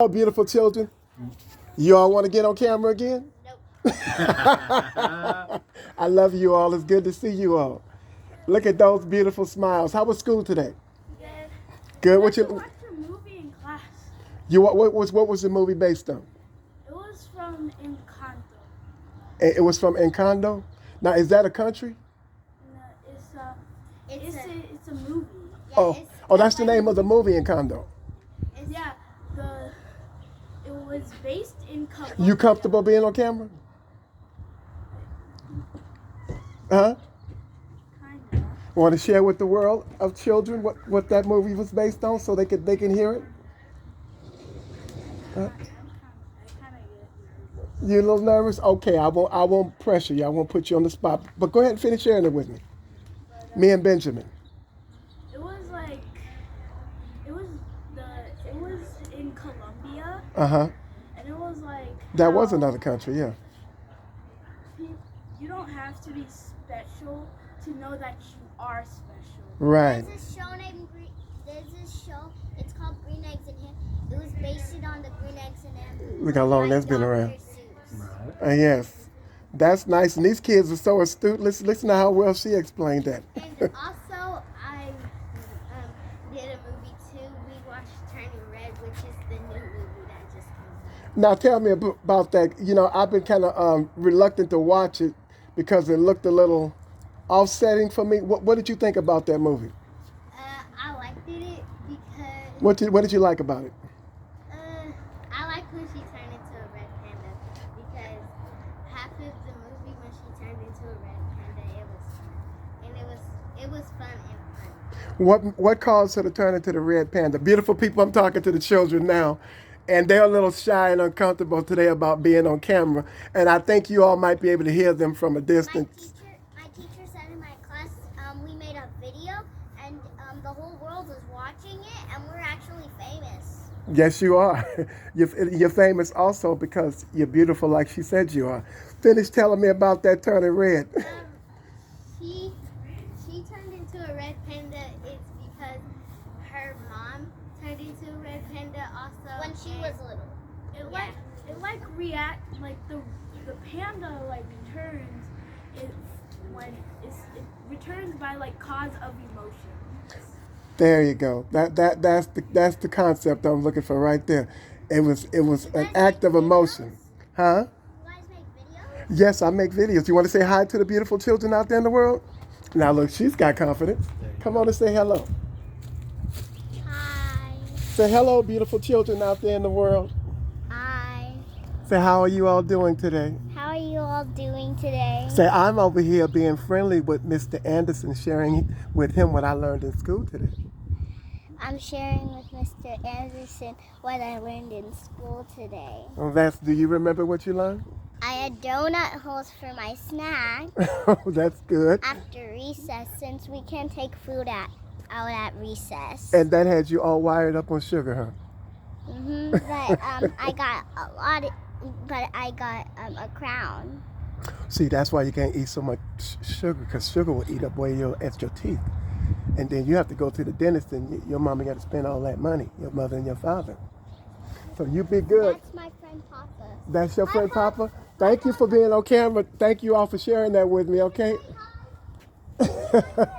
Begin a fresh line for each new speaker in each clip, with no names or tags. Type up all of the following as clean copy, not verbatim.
Oh, beautiful children. You all want to get on camera again?
Nope.
I love you all. It's good to see you all. Look at those beautiful smiles. How was school today?
Good.
Good.
We
What
had to
you
watch a movie in class.
what was the movie based on?
It was from Encanto.
It was from Encanto. Now, is that a country?
No, it's a movie.
Oh, that's the name of the movie, Encanto.
Yeah, it was based in Colombia.
You comfortable being on camera? Huh?
Kinda.
Want to share with the world of children what that movie was based on, so they can hear it?
I kind of get nervous.
You a little nervous? Okay, I won't pressure you. I won't put you on the spot. But go ahead and finish sharing it with me. Me and Benjamin.
It was like it was in Colombia,
Uh-huh.
and it was like
That was
how
another country, yeah.
you don't have to be special to know that you are special.
Right.
There's a show named there's this show. It's called Green Eggs and Ham. It was based on the Green Eggs and Ham.
Look how long
by
that's been
Dr.
around.
Seuss.
Yes. That's nice. And these kids are so astute. Listen to how well she explained that.
And also, I did a movie too. We watched Turning Red, which is the new movie that just came out.
Now tell me about that. You know, I've been kind of reluctant to watch it because it looked a little offsetting for me. What did you think about that movie?
I liked it because
What did you like about it?
I like when she turned into a red panda because half of the movie when she turned into a red panda, it was fun and fun.
What caused her to turn into the red panda? Beautiful people, I'm talking to the children now, and they're a little shy and uncomfortable today about being on camera. And I think you all might be able to hear them from a distance.
My teacher said in my class, we made a video and the whole world was watching it, and we're actually famous.
Yes, you are. You're famous also because you're beautiful, like she said you are. Finish telling me about that turning red.
She turned into a red panda. It's because her mom turned into a red panda also when she was little.
It react like the panda like turns it when it returns by like cause of emotion.
There you go. That's the concept I'm looking for right there. It was an act of emotion, huh?
You guys make videos?
Yes, I make videos. You want to say hi to the beautiful children out there in the world? Now look, she's got confidence. Come on and say hello.
Hi.
Say hello, beautiful children out there in the world.
Hi.
Say, how are you all doing today?
How are you all doing today?
Say, I'm over here being friendly with Mr. Anderson, sharing with him what I learned in school today.
I'm sharing with Mr. Anderson what I learned in school today.
Oh, do you remember what you learned?
I had donut holes for my snack
Oh, that's good.
after recess since we can't take food out at recess.
And that had you all wired up on sugar, huh?
But I got a crown.
See, that's why you can't eat so much sugar, because sugar will eat up away your teeth. And then you have to go to the dentist, and your mama got to spend all that money, your mother and your father. So you be good.
That's my friend Papa.
That's your friend Papa? Thank you for being on camera. Thank you all for sharing that with me, okay?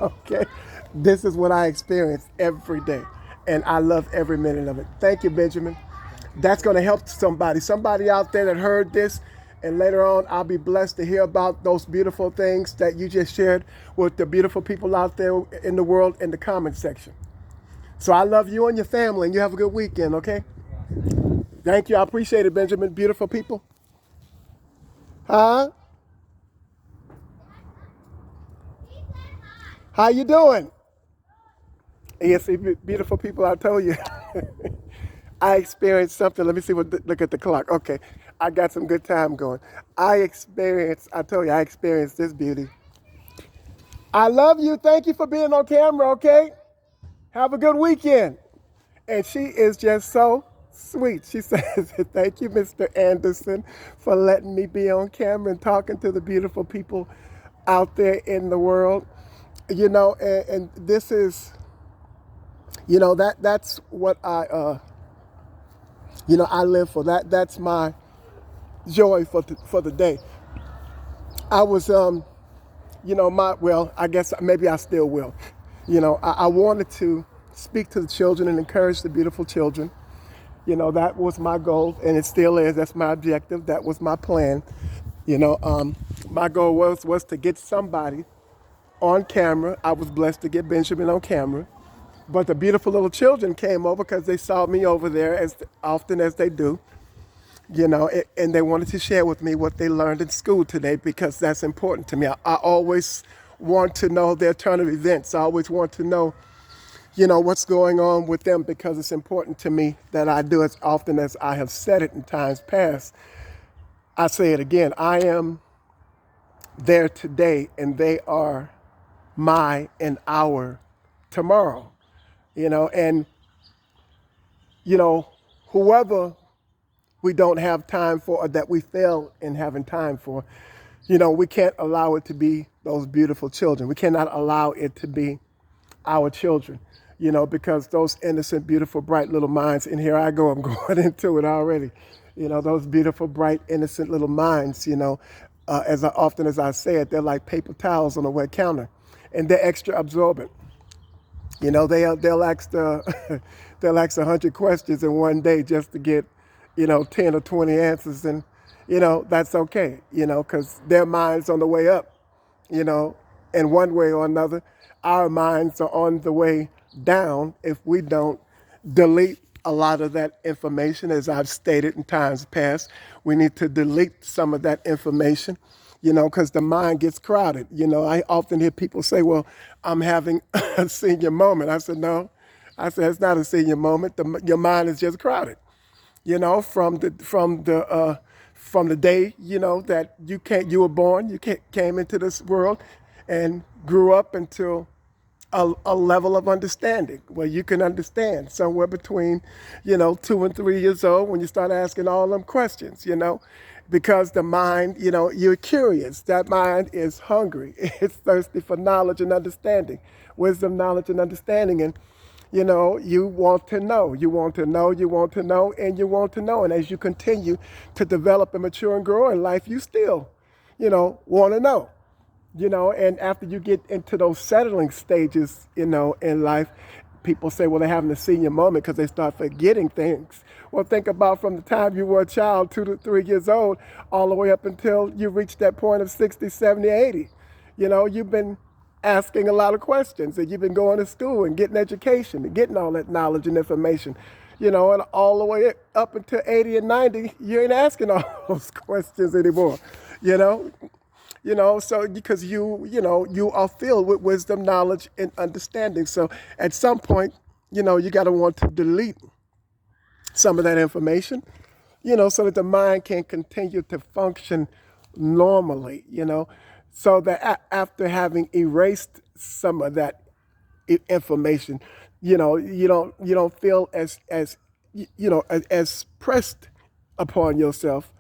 Okay. This is what I experience every day, and I love every minute of it. Thank you, Benjamin. That's going to help somebody out there that heard this, and later on I'll be blessed to hear about those beautiful things that you just shared with the beautiful people out there in the world in the comment section. So I love you and your family, and you have a good weekend, okay? Thank you. I appreciate it, Benjamin. Beautiful people. Huh? How you doing? Yes, beautiful people, I told you. I experienced something. Let me see look at the clock. Okay. I got some good time going. I experienced this beauty. I love you. Thank you for being on camera, okay? Have a good weekend. And she is just so sweet. She says, thank you, Mr. Anderson, for letting me be on camera and talking to the beautiful people out there in the world. You know, and this is, you know, that's what I live for that. That's my joy for the day. I was, I guess maybe I still will. I wanted to speak to the children and encourage the beautiful children. That was my goal, and it still is. That's my objective. That was my plan. My goal was to get somebody on camera. I was blessed to get Benjamin on camera. But the beautiful little children came over because they saw me over there as often as they do, and they wanted to share with me what they learned in school today because that's important to me. I always want to know their turn of events. I always want to know, what's going on with them because it's important to me that I do as often as I have said it in times past. I say it again. I am there today and they are my and our tomorrow. And whoever we don't have time for or that we fail in having time for, we can't allow it to be those beautiful children. We cannot allow it to be our children, because those innocent, beautiful, bright little minds, and here I go, I'm going into it already, those beautiful, bright, innocent little minds, as often as I say it, they're like paper towels on a wet counter, and they're extra absorbent. They'll ask they'll ask 100 questions in one day just to get 10 or 20 answers, and that's okay, because their minds on the way up, in one way or another. Our minds are on the way down if we don't delete a lot of that information. As I've stated in times past, we need to delete some of that information, because the mind gets crowded. I often hear people say, well, I'm having a senior moment. I said, no. I said, it's not a senior moment. Your mind is just crowded, from the day, that you were born, you came into this world and grew up until a level of understanding where you can understand somewhere between, 2 and 3 years old when you start asking all them questions, because the mind, you're curious. That mind is hungry. It's thirsty for knowledge and understanding, wisdom, knowledge, and understanding. And, you want to know, you want to know, you want to know, and you want to know. And as you continue to develop and mature and grow in life, you still, want to know. And after you get into those settling stages, in life, people say, well, they're having a senior moment because they start forgetting things. Well, think about from the time you were a child, 2 to 3 years old, all the way up until you reach that point of 60, 70, 80. You've been asking a lot of questions, and you've been going to school and getting education and getting all that knowledge and information, and all the way up until 80 and 90, you ain't asking all those questions anymore, so because you are filled with wisdom, knowledge, and understanding. So at some point, you got to want to delete some of that information, so that the mind can continue to function normally, so that after having erased some of that information, you don't feel as pressed upon yourself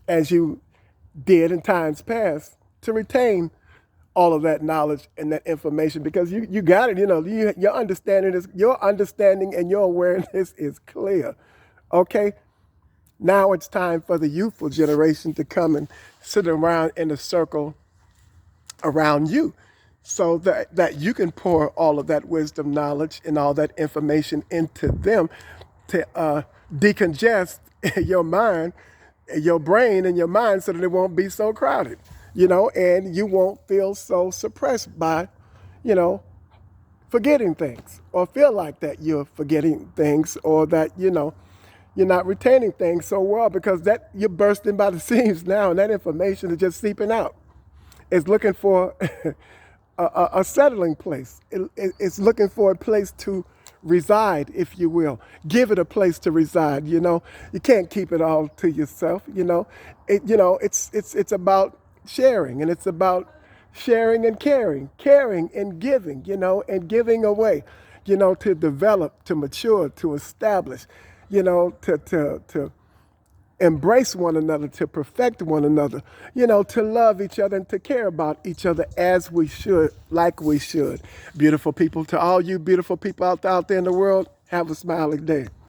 as you did in times past to retain all of that knowledge and that information, because you got it. Your understanding and your awareness is clear. Okay, now it's time for the youthful generation to come and sit around in a circle around you, so that you can pour all of that wisdom, knowledge, and all that information into them to decongest your mind, your brain, and your mind, so that it won't be so crowded, and you won't feel so suppressed by, forgetting things, or feel like that you're forgetting things, or that, you're not retaining things so well, because that you're bursting by the seams now, and that information is just seeping out. It's looking for a settling place. It's looking for a place to reside, if you will. Give it a place to reside. You can't keep it all to yourself. It's about sharing, and it's about sharing and caring and giving. And giving away. To develop, to mature, to establish. To embrace one another, to perfect one another, to love each other and to care about each other as we should, like we should. Beautiful people, to all you beautiful people out there in the world, have a smiling day.